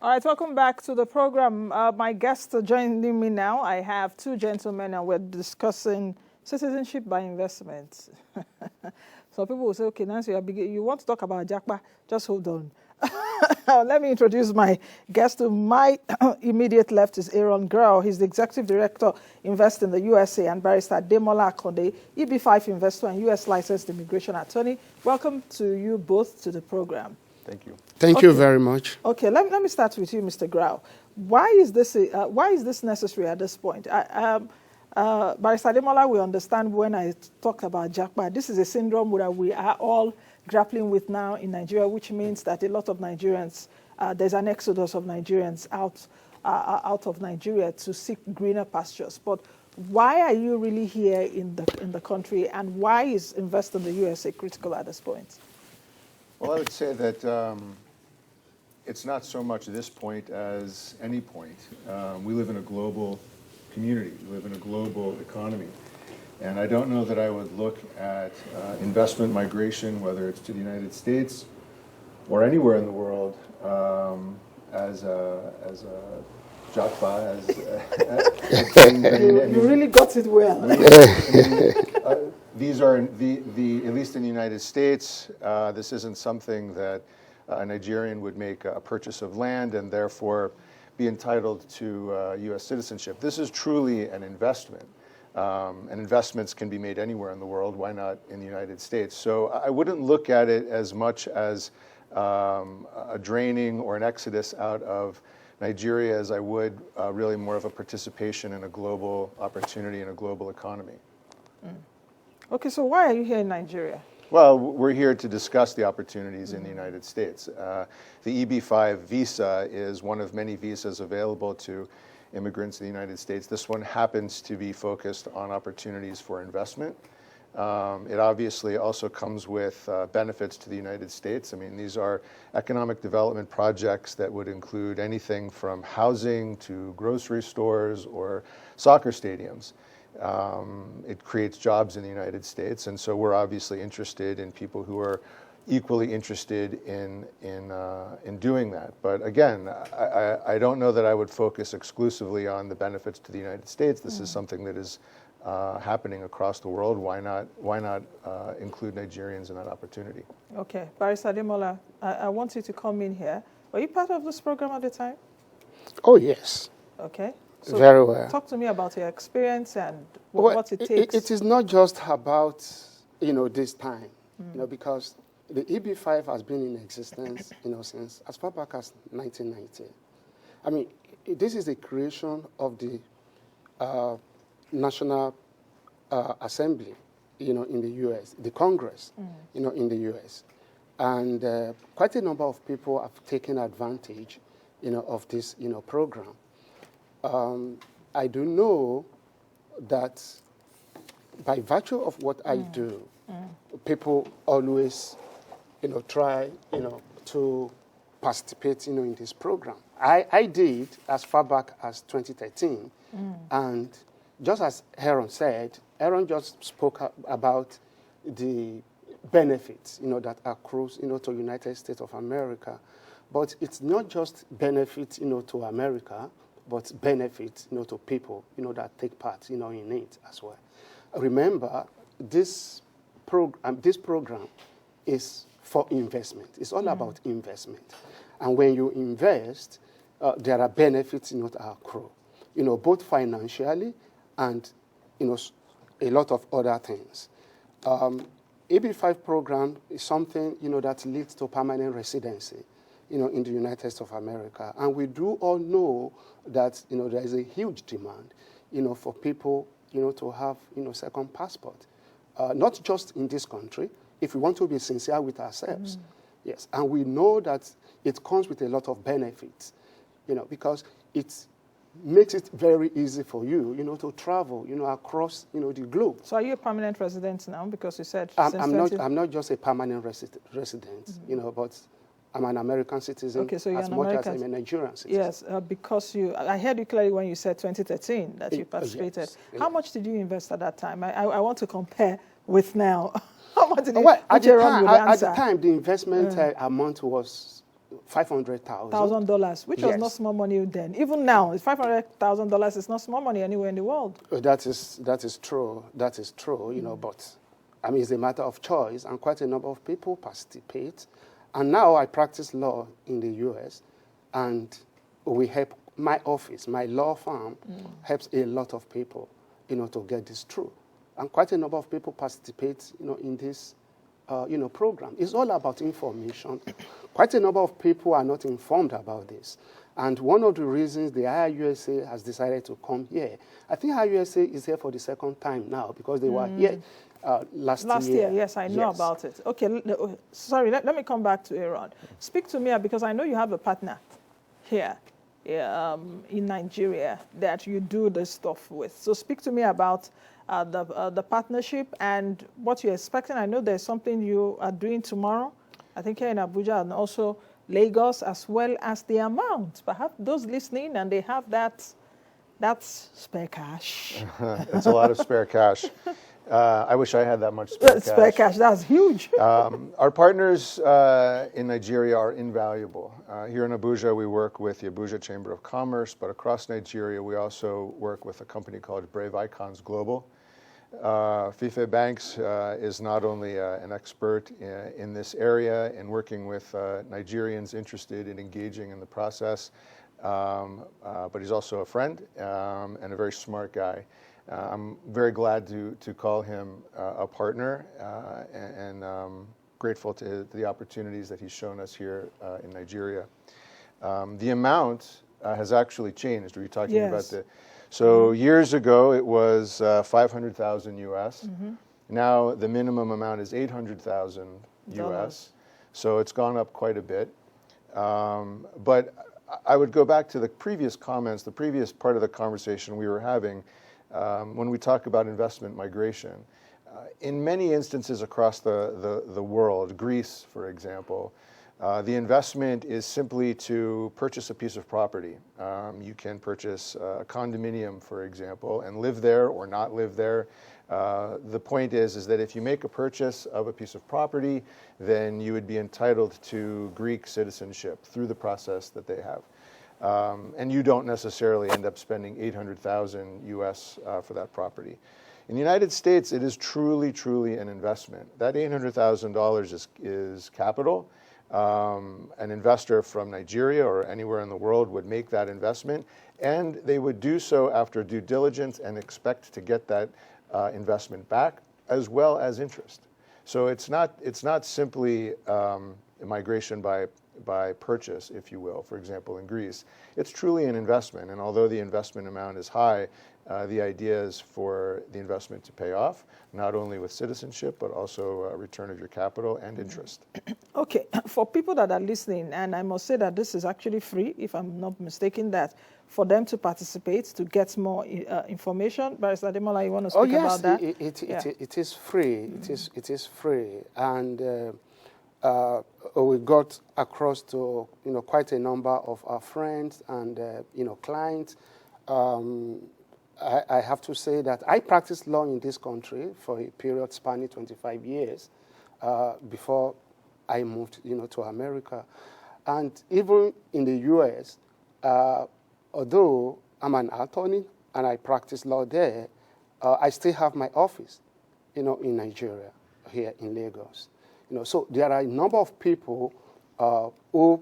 All right, welcome back to the program. My guests are joining me now. I have two gentlemen, and we're discussing citizenship by investment. So people will say, okay, Nancy, you want to talk about Jakpa? Just hold on. Let me introduce my guest. To my immediate left is Grau. He's the Executive Director, Invest in the USA, and Barrister Ademola Akande, EB5 investor and US licensed immigration attorney. Welcome to you both to the program. Thank you. Thank you very much. Okay, let me start with you, Mr. Grau. Why is this necessary at this point? Barrister Ademola, we understand when I talked about Jakpa, this is a syndrome that we are all grappling with now in Nigeria, which means that a lot of Nigerians, there's an exodus of Nigerians out of Nigeria to seek greener pastures. But why are you really here in the country, and why is Invest in the USA critical at this point? Well, I would say that it's not so much this point as any point. We live in a global community. We live in a global economy. And I don't know that I would look at investment migration, whether it's to the United States or anywhere in the world, as a Jakpa, You really got it well. These are at least in the United States. This isn't something that a Nigerian would make a purchase of land and therefore be entitled to U.S. citizenship. This is truly an investment, and investments can be made anywhere in the world. Why not in the United States? So I wouldn't look at it as much as a draining or an exodus out of Nigeria as I would really more of a participation in a global opportunity in a global economy. Mm. Okay, so why are you here in Nigeria? Well, we're here to discuss the opportunities in the United States. The EB5 visa is one of many visas available to immigrants in the United States. This one happens to be focused on opportunities for investment. It obviously also comes with benefits to the United States. I mean, these are economic development projects that would include anything from housing to grocery stores or soccer stadiums. It creates jobs in the United States, and so we're obviously interested in people who are equally interested in doing that. But again, I don't know that I would focus exclusively on the benefits to the United States. This is something that is happening across the world. Why not include Nigerians in that opportunity? Okay, Barrister Ademola, I want you to come in here. Were you part of this program at the time? Oh, yes. Okay. So very well. Talk to me about your experience and what it takes. It is not just about, this time, because the EB5 has been in existence, since as far back as 1990. I mean, this is the creation of the National Assembly, in the U.S., the Congress, in the U.S. And quite a number of people have taken advantage, of this, program. I do know that by virtue of what I do, people always, try, to participate, in this program. I did as far back as 2013, and just as Aaron said, Aaron just spoke about the benefits, that accrues, to United States of America. But it's not just benefits, to America, but benefits, to people, that take part, in it as well. Remember, this program is for investment. It's all about investment. And when you invest, there are benefits, that accrue, both financially and, a lot of other things. EB5 program is something, that leads to permanent residency, in the United States of America. And we do all know that, there is a huge demand, for people, to have, second passport. Not just in this country, if we want to be sincere with ourselves. Yes, and we know that it comes with a lot of benefits, because it makes it very easy for you, to travel, across, the globe. So are you a permanent resident now? Because you said I'm not just a permanent resident, but I'm an American citizen, okay, so you're as an much American. as I'm a Nigerian citizen. Yes, because I heard you clearly when you said 2013 that you participated. Yes, How much did you invest at that time? I want to compare with now. How much did you At the time, the investment amount was $500,000. $1,000, which was Yes. not small money then. Even now, $500,000 is not small money anywhere in the world. That is true. That is true. You know, but I mean, it's a matter of choice, and quite a number of people participate. And now I practice law in the U.S., and we help my office, my law firm, helps a lot of people, you know, to get this through. And quite a number of people participate, you know, in this, program. It's all about information. Quite a number of people are not informed about this. And one of the reasons the IRUSA has decided to come here, I think IRUSA is here for the second time now because they were here last year. Yes, I know about it. Okay, sorry, let me come back to Aaron. Speak to me, because I know you have a partner here in Nigeria that you do this stuff with. So speak to me about the partnership and what you're expecting. I know there's something you are doing tomorrow, I think here in Abuja, and also Lagos, as well as the amount. Perhaps those listening and they have that's spare cash. It's a lot of spare cash. I wish I had that much spare cash. Spare cash, that's huge. Our partners in Nigeria are invaluable. Here in Abuja, we work with the Abuja Chamber of Commerce, but across Nigeria, we also work with a company called Brave Icons Global. Fife Banks is not only an expert in this area and working with Nigerians interested in engaging in the process, but he's also a friend and a very smart guy. I'm very glad to call him a partner and grateful to the opportunities that he's shown us here in Nigeria. The amount has actually changed. Are you talking about the... So years ago, it was 500,000 US. Now the minimum amount is 800,000 US. So it's gone up quite a bit. But I would go back to the previous comments, the previous part of the conversation we were having when we talk about investment migration. In many instances across the world, Greece, for example, the investment is simply to purchase a piece of property. You can purchase a condominium, for example, and live there or not live there. The point is that if you make a purchase of a piece of property, then you would be entitled to Greek citizenship through the process that they have. And you don't necessarily end up spending 800,000 US for that property. In the United States, it is truly, truly an investment. That $800,000 is capital. An investor from Nigeria or anywhere in the world would make that investment, and they would do so after due diligence and expect to get that investment back, as well as interest. So it's not simply migration by purchase, if you will. For example, in Greece, it's truly an investment, and although the investment amount is high, the idea is for the investment to pay off, not only with citizenship, but also return of your capital and interest. Okay, for people that are listening, and I must say that this is actually free, if I'm not mistaken, that for them to participate, to get more information. Barrister Ademola, you want to speak about that? It is free. It is free, and we got across to quite a number of our friends and clients. I have to say that I practiced law in this country for a period spanning 25 years before I moved, to America. And even in the U.S., although I'm an attorney and I practice law there, I still have my office, in Nigeria, here in Lagos. So there are a number of people who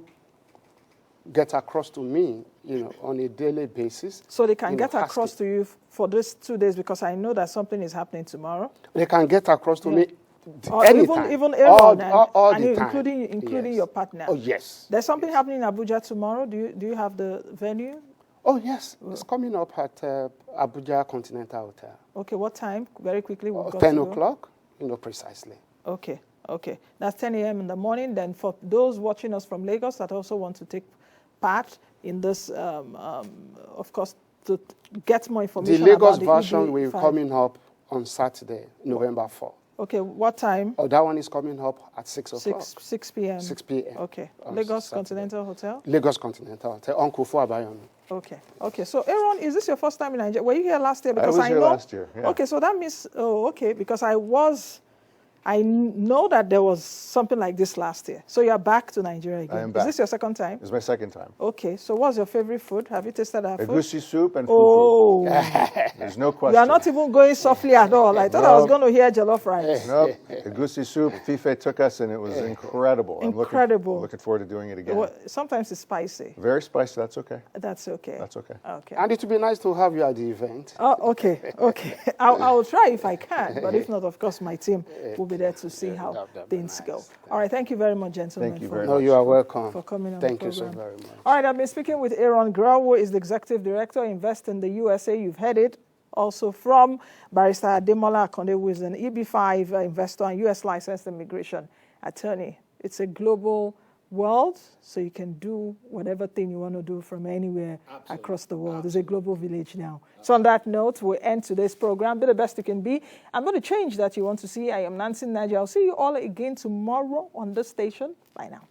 get across to me, on a daily basis. So they can get across to you for these 2 days, because I know that something is happening tomorrow. They can get across to me or anytime. Even Aaron, all the time. Including your partner. Oh, yes. There's something happening in Abuja tomorrow. Do you have the venue? Oh, yes. It's coming up at Abuja Continental Hotel. Okay, what time? Very quickly. 10 o'clock, precisely. Okay. That's 10 a.m. in the morning. Then for those watching us from Lagos that also want to take part in this, of course, to get more information the Lagos about version will be coming up on Saturday, November 4th. Okay, what time? Oh, that one is coming up at 6 o'clock. 6 p.m. 6 p.m. Okay. Lagos Saturday. Continental Hotel? Lagos Continental Hotel, Uncle Fuabayomi. Okay. So, Aaron, is this your first time in Nigeria? Were you here last year? Because I was here last year, yeah. Okay, so that means, because I was I know that there was something like this last year. So you're back to Nigeria again. I am Is back. this your second time? It's my second time. Okay, so what's your favorite food? Have you tasted our food? Egusi soup and fufu. Oh, There's no question. you are not even going softly at all. I thought I was No. going to hear jollof rice. Nope. Egusi soup. Fife took us, and it was incredible. Incredible. I'm looking forward to doing it again. Well, sometimes it's spicy. Very spicy. That's okay. That's okay. That's okay. Okay. And it would be nice to have you at the event. Oh, okay, okay. I'll try if I can, but if not, of course, my team will be there to see how that'd be things go. nice. All right, thank you very much, gentlemen. Thank you for- very No, much. you are welcome. For coming on Thank the you so program. very much. All right, I've been speaking with Aaron Grau, who is the Executive Director, Invest in the USA. You've heard it. Also from Barrister Ademola Akande, who is an EB5 investor and US licensed immigration attorney. It's a global world, so you can do whatever thing you want to do from anywhere across the world. It's a global village now. So on that note, we'll end today's program. Be the best you can be. I'm going to change that you want to see. I am Nancy Naji. I'll see you all again tomorrow on this station. Bye now.